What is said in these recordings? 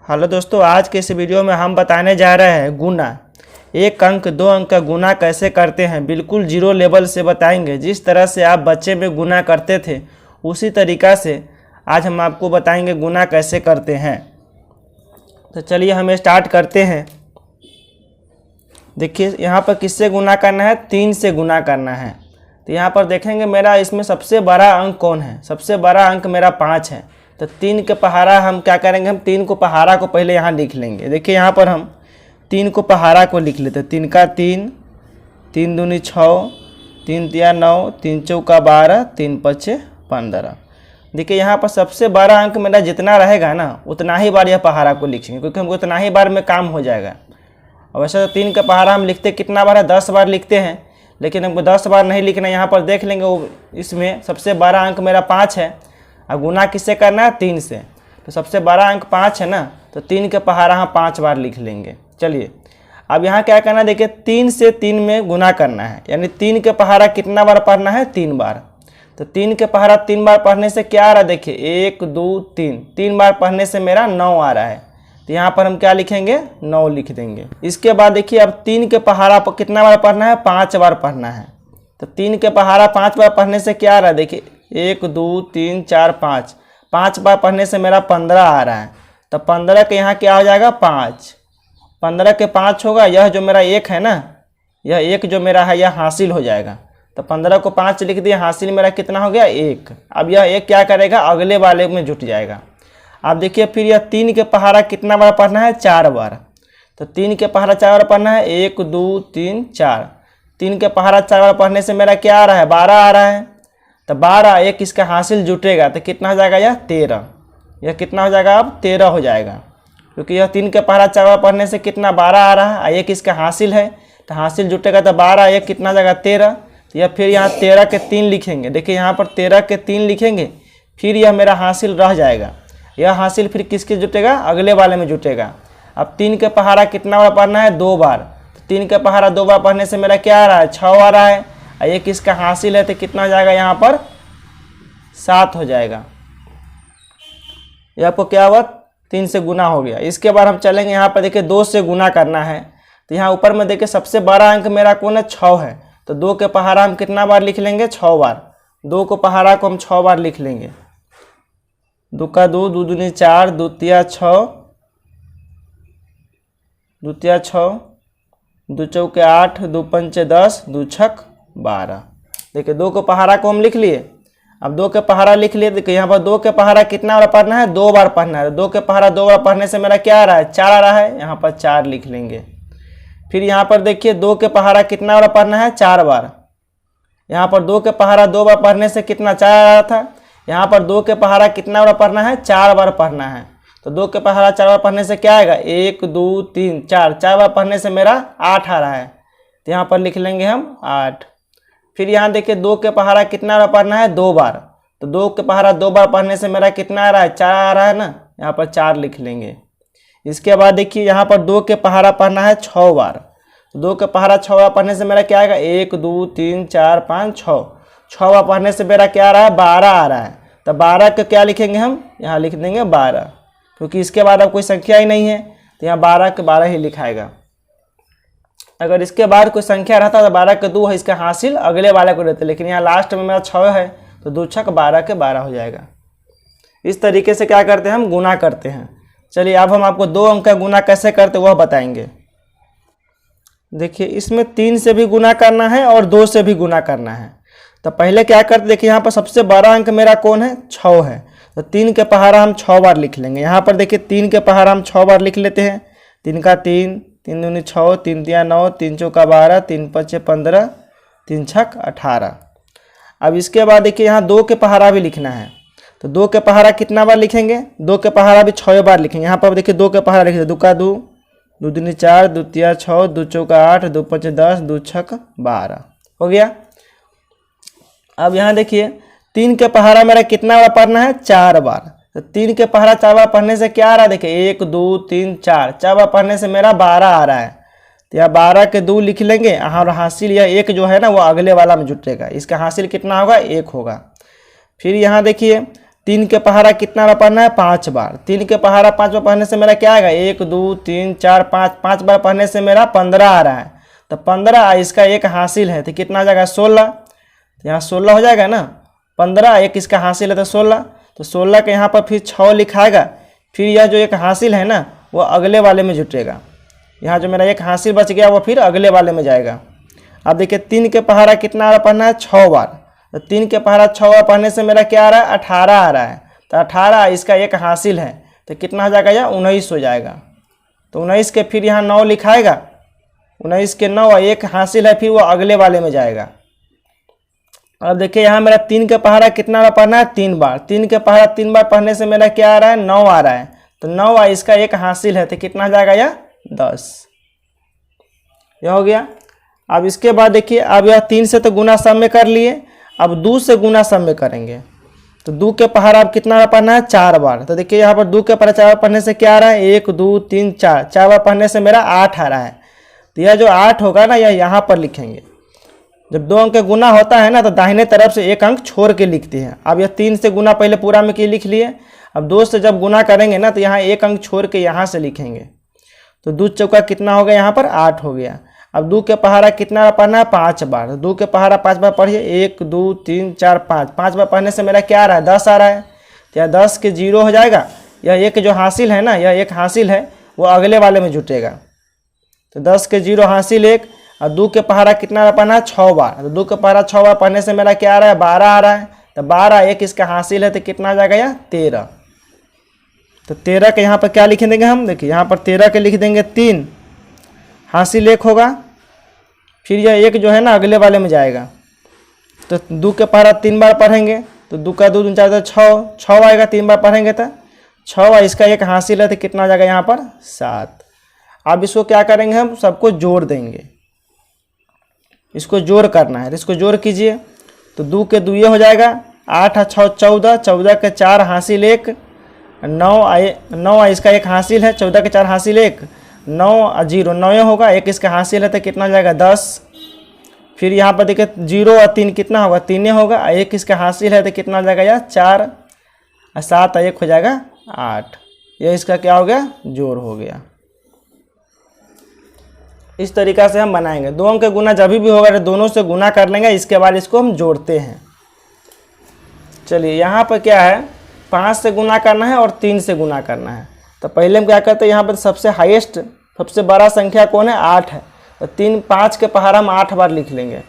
Hello दोस्तों, आज के इस वीडियो में हम बताने जा रहे हैं गुना। एक अंक दो अंक का गुना कैसे करते हैं, बिल्कुल जीरो लेवल से बताएंगे। जिस तरह से आप बच्चे में गुना करते थे उसी तरीक़ा से आज हम आपको बताएंगे गुना कैसे करते हैं। तो चलिए हम स्टार्ट करते हैं। देखिए यहाँ पर किससे गुना करना है, 3 से गुना करना है। तो यहाँ पर देखेंगे मेरा इसमें सबसे बड़ा अंक कौन है, सबसे बड़ा अंक मेरा 5 है। तो 3 के पहाड़ा हम क्या करेंगे, हम 3 को पहाड़ा को पहले यहाँ लिख लेंगे। देखिए यहाँ पर हम 3 को पहाड़ा को लिख लेते हैं। 3 का 3, 3 दूनी 6, 3 तिया 9, 3 चौका 12, 3 पचे 15। देखिए यहाँ पर सबसे बड़ा अंक मेरा जितना रहेगा ना उतना ही बार यह पहाड़ा को लिखेंगे, क्योंकि हमको उतना ही बार में काम हो जाएगा। और वैसे तो 3 का पहाड़ा हम लिखते कितना बार है, 10 बार लिखते हैं, लेकिन हमको 10 बार नहीं लिखना। यहाँ पर देख लेंगे वो इसमें सबसे बड़ा अंक मेरा 5 है और गुना किससे करना है, 3 से। तो सबसे बड़ा अंक 5 है ना, तो 3 के पहाड़ा हम 5 बार लिख लेंगे। चलिए अब यहाँ क्या करना है, देखिए 3 से 3 में गुना करना है, यानी 3 के पहाड़ा कितना बार पढ़ना है, 3 बार। तो 3 के पहाड़ा 3 बार पढ़ने से क्या आ रहा है, देखिए 1 2 3, 3 बार पढ़ने से मेरा 9 आ रहा है। तो यहाँ पर हम क्या लिखेंगे, 9 लिख देंगे। इसके बाद देखिए अब 3 के पहाड़ा पर कितना बार पढ़ना है, 5 बार पढ़ना है। तो 3 के पहाड़ा 5 बार पढ़ने से क्या आ रहा है, देखिए 1 2 3 4 5, 5 बार पढ़ने से मेरा 15 आ रहा है। तो 15 के यहाँ क्या हो जाएगा, 5। 15 के 5 होगा, यह जो मेरा 1 है ना, यह 1 जो मेरा है यह हासिल हो जाएगा। तो 15 को 5 लिख दिया, हासिल मेरा कितना हो गया, 1। अब यह 1 क्या करेगा, अगले वाले में जुट जाएगा। अब देखिए फिर यह 3 के पहाड़ा कितना बार पढ़ना है, 4 बार। तो 3 के पहाड़ा 4 बार पढ़ना है, 1 2 3 4। 3 के पहाड़ा 4 बार पढ़ने से मेरा क्या आ रहा है, 12 आ रहा है। तो 12, 1 इसका हासिल जुटेगा तो कितना हो जाएगा, यह 13। यह कितना हो जाएगा, अब 13 हो जाएगा, क्योंकि यह 3 के पहाड़ा 4 बार पढ़ने से कितना 12 आ रहा है, 1 इसका हासिल है। तो हासिल जुटेगा तो 12, 1 कितना हो जाएगा 13। तो यह फिर यहाँ 13 के 3 लिखेंगे। देखिए यहाँ पर 13 के 3 लिखेंगे, फिर यह मेरा हासिल रह जाएगा। यह हासिल फिर किसके जुटेगा, अगले वाले में जुटेगा। अब 3 के पहाड़ा कितना बार पढ़ना है, 2 बार। तो 3 के पहाड़ा 2 बार पढ़ने से मेरा क्या आ रहा है, 6 आ रहा है। और 1 इसका हासिल है तो कितना हो जाएगा, यहाँ पर 7 हो जाएगा। यह आपको क्या हुआ, 3 से गुना हो गया। इसके बाद हम चलेंगे यहाँ पर, देखिए 2 से गुना करना है। तो यहाँ ऊपर में देखिए सबसे बड़ा अंक मेरा कौन है, 6 है। तो 2 के पहाड़ा हम कितना बार लिख लेंगे, 6 बार। 2 को पहाड़ा को हम 6 बार लिख लेंगे। 2 का 2, 2 दूनी 4, 2 तिया 6, 2 तिया 6, 2 चौके 8, 2 पंचे 10, 2 छक 12। देखिए 2 को पहाड़ा को हम लिख लिए। अब 2 के पहाड़ा लिख लिए। देखिए यहाँ पर 2 के पहाड़ा कितना बार पढ़ना है, 2 बार पढ़ना है। 2 के पहाड़ा 2 बार पढ़ने से मेरा क्या आ रहा है, 4 आ रहा है। यहाँ पर 4 लिख लेंगे। फिर यहाँ पर देखिए 2 के पहाड़ा कितना बार पढ़ना है, 4 बार। यहाँ पर 2 के पहाड़ा 2 बार पढ़ने से कितना 4 आ रहा था। यहाँ पर 2 के पहाड़ा कितना बार पढ़ना है, 4 बार पढ़ना है। तो 2 के पहाड़ा 4 बार पढ़ने से क्या आएगा, 1 2 3 4, 4 बार पढ़ने से मेरा 8 आ रहा है। तो यहाँ पर लिख लेंगे हम 8। फिर यहाँ देखिए 2 के पहाड़ा कितना बार पढ़ना है, 2 बार। तो 2 के पहाड़ा 2 बार पढ़ने से मेरा कितना आ रहा है, 4 आ रहा है ना। यहाँ पर 4 लिख लेंगे। इसके बाद देखिए यहाँ पर 2 के पहाड़ा पढ़ना है 6 बार। 2 के पहाड़ा 6 बार पढ़ने से मेरा क्या आएगा, 1 2 3 4 5 6। 6 बार पढ़ने से मेरा क्या आ रहा है, 12 आ रहा है। तो 12 का क्या लिखेंगे हम, यहाँ लिख देंगे 12, क्योंकि इसके बाद अब कोई संख्या ही नहीं है। तो यहाँ 12 के 12 ही लिखाएगा। अगर इसके बाद कोई संख्या रहता तो 12 के 2 है, इसका हासिल अगले वाले को देते, लेकिन यहाँ लास्ट में मेरा 6 है तो 2 छक 12 के 12 हो जाएगा। इस तरीके से क्या करते हैं, हम गुना करते हैं। चलिए अब हम आपको 2 अंक का गुना कैसे करते वह बताएंगे। देखिए इसमें 3 से भी गुना करना है और 2 से भी गुना करना है। तो पहले क्या करते, देखिए यहाँ पर सबसे बड़ा अंक मेरा कौन है, 6 है। तो 3 के पहाड़ा हम 6 बार लिख लेंगे। यहाँ पर देखिए 3 के पहाड़ा हम 6 बार लिख लेते हैं। 3 का 3, 3 दूनी 6, 3 तिया 9, 3 चौका 12, 3 पचे 15, 3 छक 18। अब इसके बाद देखिए यहाँ 2 के पहाड़ा भी लिखना है। तो 2 के पहाड़ा कितना बार लिखेंगे, 2 के पहाड़ा भी 6 बार लिखेंगे। यहाँ पर देखिए 2 के पहाड़ा लिखेंगे। 2 का 2, 2 दूनी 4, 2 तिया 6, 2 चौका 8, 2 पचे 10, 2 छक 12 हो गया। अब यहाँ देखिए 3 के पहाड़ा मेरा कितना बार पढ़ना है, 4 बार। तो 3 के पहाड़ा 4 बार पढ़ने से क्या आ रहा है, देखिए 1 2 3 4, 4 बार पढ़ने से मेरा 12 आ रहा है। तो यहाँ 12 के 2 लिख लेंगे और हासिल यह 1 जो है ना वो अगले वाला में जुटेगा। इसका हासिल कितना होगा, 1 होगा। फिर यहाँ देखिए 3 के पहाड़ा कितना बार पढ़ना है? 5 बार। 3 के पहाड़ा 5 बार पढ़ने से मेरा क्या आएगा? 1 2 3 4 5, 5 बार पढ़ने से मेरा 15 आ रहा है। तो 15 इसका एक हासिल है तो कितना आ जाएगा? 16। तो यहाँ 16 हो जाएगा ना। 15 एक इसका हासिल है तो 16। तो 16 के यहाँ पर फिर 6 लिखाएगा, फिर यह जो एक हासिल है ना वो अगले वाले में जुटेगा। यहाँ जो मेरा एक हासिल बच गया वो फिर अगले वाले में जाएगा। अब देखिए 3 के पहाड़ा कितना पढ़ना है? 6 बार। तो 3 के पहाड़ा 6 बार पढ़ने से मेरा क्या आ रहा है? 18 आ रहा है। तो 18 इसका एक हासिल है तो कितना हो जाएगा? या 19 हो जाएगा। तो 19 के फिर यहाँ 9 लिखाएगा, 19 के 9 एक हासिल है फिर वो अगले वाले में जाएगा। अब देखिए यहाँ मेरा 3 के पहाड़ा कितना बार पढ़ना है? 3 बार। 3 के पहाड़ा 3 बार पढ़ने से मेरा क्या आ रहा है? 9 आ रहा है। तो 9 इसका एक हासिल है तो कितना हो जाएगा? या 10। यह हो गया। अब इसके बाद देखिए अब यह 3 से तो गुना सब में कर लिए, अब 2 से गुना सब में करेंगे। तो 2 के पहाड़ा अब कितना बार पढ़ना है? 4 बार। तो देखिए यहाँ पर 2 के पहाड़ा 4 बार पढ़ने से क्या आ रहा है? 1 2 3 4, 4 बार पढ़ने से मेरा 8 आ रहा है। तो यह जो 8 होगा ना यह यहाँ पर लिखेंगे। जब 2 अंक का गुना होता है ना तो दाहिने तरफ से एक अंक छोड़ के लिखते हैं। अब यह 3 से गुना पहले पूरा में लिख लिए, अब 2 से जब गुना करेंगे ना तो यहाँ एक अंक छोड़ के यहाँ से लिखेंगे। तो 2 चौका कितना हो गया? यहाँ पर 8 हो गया। अब 2 के पहाड़ा कितना बार पढ़ना है? 5 बार। 2 के पहाड़ा 5 बार पढ़िए, 1 2 3 4 5, 5 बार पढ़ने से मेरा क्या आ रहा है? 10 आ रहा है। तो यह 10 के 0 हो जाएगा। यह एक जो हासिल है ना, यह एक हासिल है वो अगले वाले में जुटेगा। तो 10 के 0 हासिल 1। और 2 के पहाड़ा कितना बार पढ़ना है? 6 बार। तो 2 के पहाड़ा 6 बार पढ़ने से मेरा क्या आ रहा है? 12 आ रहा है। तो 12 एक इसका हासिल है तो कितना आ जाएगा? या 13। तो 13 के यहाँ पर क्या लिख देंगे हम? देखिए यहाँ पर 13 के लिख देंगे 3, हासिल 1 होगा, फिर यह एक जो है ना अगले वाले में जाएगा। तो 2 के पहाड़ा 3 बार पढ़ेंगे तो 2 का 2 4 6, 6 आएगा। 3 बार पढ़ेंगे तो 6 इसका एक हासिल है तो कितना आ जाएगा? यहाँ पर 7। अब इसको क्या करेंगे? हम सबको जोड़ देंगे, इसको जोड़ करना है। तो इसको जोड़ कीजिए। तो 2 के 2 ये हो जाएगा, 8 6 14, 14 के 4 हासिल 1, 9 इसका एक हासिल है, 14 के 4 हासिल 1, 9 0 9 होगा, एक इसका हासिल है तो कितना हो जाएगा? 10। फिर यहाँ पर देखिए 0 और 3 कितना होगा? 3 होगा, एक इसका हासिल है तो कितना हो जाएगा? या 4, और 7 और 1 हो जाएगा 8। यह इसका क्या हो गया? जोड़ हो गया। इस तरीक़ा से हम बनाएंगे। 2 अंक का गुना जब भी होगा तो दोनों से गुना कर लेंगे, इसके बाद इसको हम जोड़ते हैं। चलिए यहाँ पर क्या है? 5 से गुना करना है और 3 से गुना करना है। तो पहले हम क्या करते हैं? यहाँ पर सबसे हाईएस्ट सबसे बड़ा संख्या कौन है? 8 है। तो 5 के पहाड़ा हम 8 बार लिख लेंगे।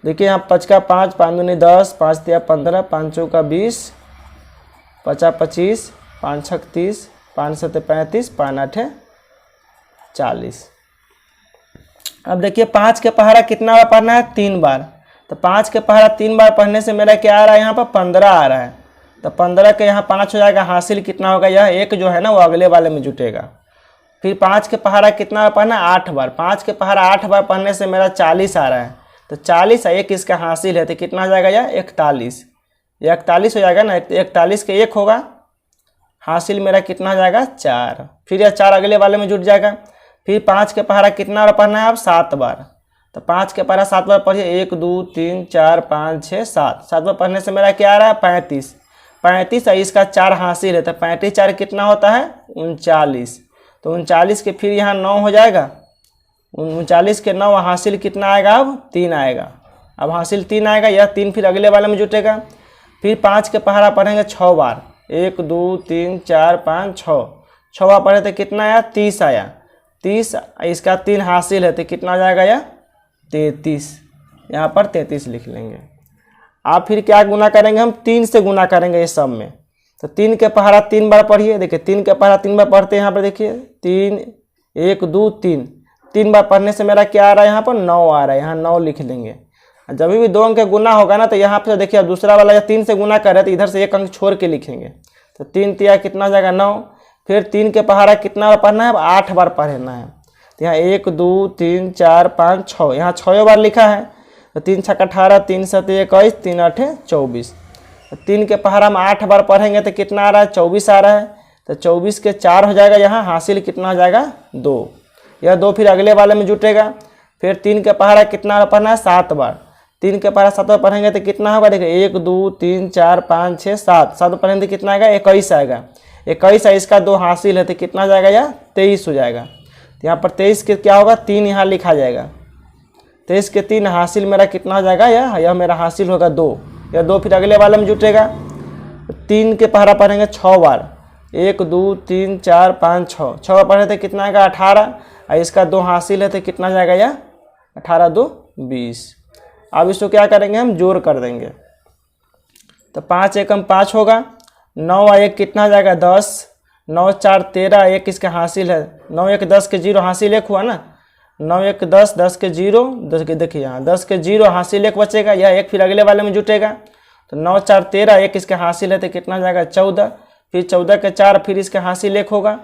देखिए यहाँ 5 का 5, 5 दूनी 10, 5 तिया 15, 5 चौका 20, 5 25, 5 6 30, 5 7 35, 5 8 40। अब देखिए 5 के पहाड़ा कितना बार पढ़ना है? 3 बार। तो 5 के पहाड़ा 3 बार पढ़ने से मेरा क्या आ रहा है? यहाँ पर 15 आ रहा है। तो 15 के यहाँ 5 हो जाएगा, हासिल कितना होगा? यह एक जो है ना वो अगले वाले में जुटेगा। फिर 5 के पहाड़ा कितना बार पढ़ना है? 8 बार। 5 के पहाड़ा 8 बार पढ़ने से मेरा 40 आ रहा है। तो 40 एक इसका हासिल है तो कितना हो जाएगा? यह 41। यह 41 हो जाएगा ना। 41 के 1 होगा, हासिल मेरा कितना हो जाएगा? 4। फिर यह 4 अगले वाले में जुट जाएगा। फिर 5 के पहाड़ा कितना बार पढ़ना है? अब 7 बार। तो 5 के पहाड़ा 7 बार पढ़िए, 1 2 3 4 5 6 7, 7 बार पढ़ने से मेरा क्या आ रहा है? 35। 35 इसका 4 हासिल है तो 35 4 कितना होता है? 39। तो 39 के फिर यहाँ 9 हो जाएगा, 39 के 9 हासिल कितना आएगा? अब 3 आएगा। अब हासिल 3 आएगा, यह 3 फिर अगले वाले में जुटेगा। फिर 5 के पहाड़ा पढ़ेंगे 6 बार, 1 2 3 4 5 6, 6 बार पढ़े तो कितना आया? 30 आया। 30 इसका 3 हासिल है तो कितना आ जाएगा? या 33। यहाँ पर 33 लिख लेंगे। आप फिर क्या गुना करेंगे? हम 3 से गुना करेंगे इस सब में। तो 3 के पहाड़ा 3 बार पढ़िए। देखिए 3 के पहाड़ा 3 बार पढ़ते हैं। यहाँ पर देखिए 3 1 2 3, 3 बार पढ़ने से मेरा क्या आ रहा है? यहाँ पर 9 आ रहा है। यहाँ 9 लिख लेंगे। जब भी 2 अंक का गुना होगा ना तो यहाँ पर देखिए अब दूसरा वाला या 3 से गुना कर रहे तो इधर से एक अंक छोड़ के लिखेंगे। तो 3 तिया कितना हो जाएगा? 9। फिर 3 के पहाड़ा कितना बार पढ़ना है? अब 8 बार पढ़ना है। तो यहाँ 1 2 3 4 5 6, यहाँ 6 बार लिखा है। तो 3 6 18, 3 7 21, 3 8 24। तो 3 के पहाड़ा हम 8 बार पढ़ेंगे तो कितना आ रहा है? 24 आ रहा है। तो 24 के 4 हो जाएगा, यहाँ हासिल कितना हो जाएगा? 2। यह 2 फिर अगले वाले में जुटेगा। फिर 3 के पहाड़ा कितना बार पढ़ना है? 7 बार। 3 के पहाड़ा 7 पढ़ेंगे तो कितना होगा, देखिए 1 2 3 4 5 6 7, 7 पढ़ेंगे तो कितना आएगा, 21 आएगा। 21 है, इसका 2 हासिल है तो कितना हो जाएगा, या 23 हो जाएगा। तो यहाँ पर 23 के क्या होगा, 3 यहाँ लिखा जाएगा। 23 के 3 हासिल मेरा कितना हो जाएगा, यह मेरा हासिल होगा 2। यह 2 फिर अगले वाले में जुटेगा। 3 के पहाड़ा पढ़ेंगे 6 बार, 1 2 3 4 5 6, 6 पढ़े तो कितना आएगा 18, और इसका 2 हासिल है तो कितना जाएगा, या 18 2 20। अब इसको क्या करेंगे, हम जोड़ कर देंगे। तो 5 एकम 5 होगा, 9 और 1 कितना हो जाएगा 10, 9 4 13, 1 इसका हासिल है, 9 1 10 के 0 हासिल 1 हुआ ना, 9 1 10, 10 के 0, 10 के देखिए यहाँ 10 के 0 हासिल 1 बचेगा, यह 1 फिर अगले वाले में जुटेगा। तो 9 4 13, 1 इसका हासिल है तो कितना जाएगा 14, फिर 14 के 4, फिर इसका हासिल 1 होगा,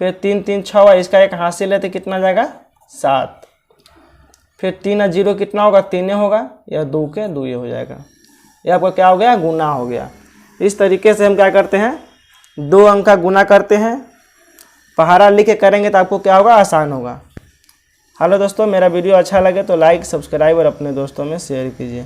फिर 3 3 6, इसका 1 हासिल है तो कितना जाएगा 7, फिर 3 और 0 कितना होगा, 3 होगा, यह 2 के 2 हो जाएगा। यह आपका क्या हो गया, गुना हो गया। इस तरीके से हम क्या करते हैं, 2 अंक का गुना करते हैं। पहाड़ा लिख के करेंगे तो आपको क्या होगा, आसान होगा। हेलो दोस्तों, मेरा वीडियो अच्छा लगे तो लाइक सब्सक्राइब और अपने दोस्तों में शेयर कीजिए।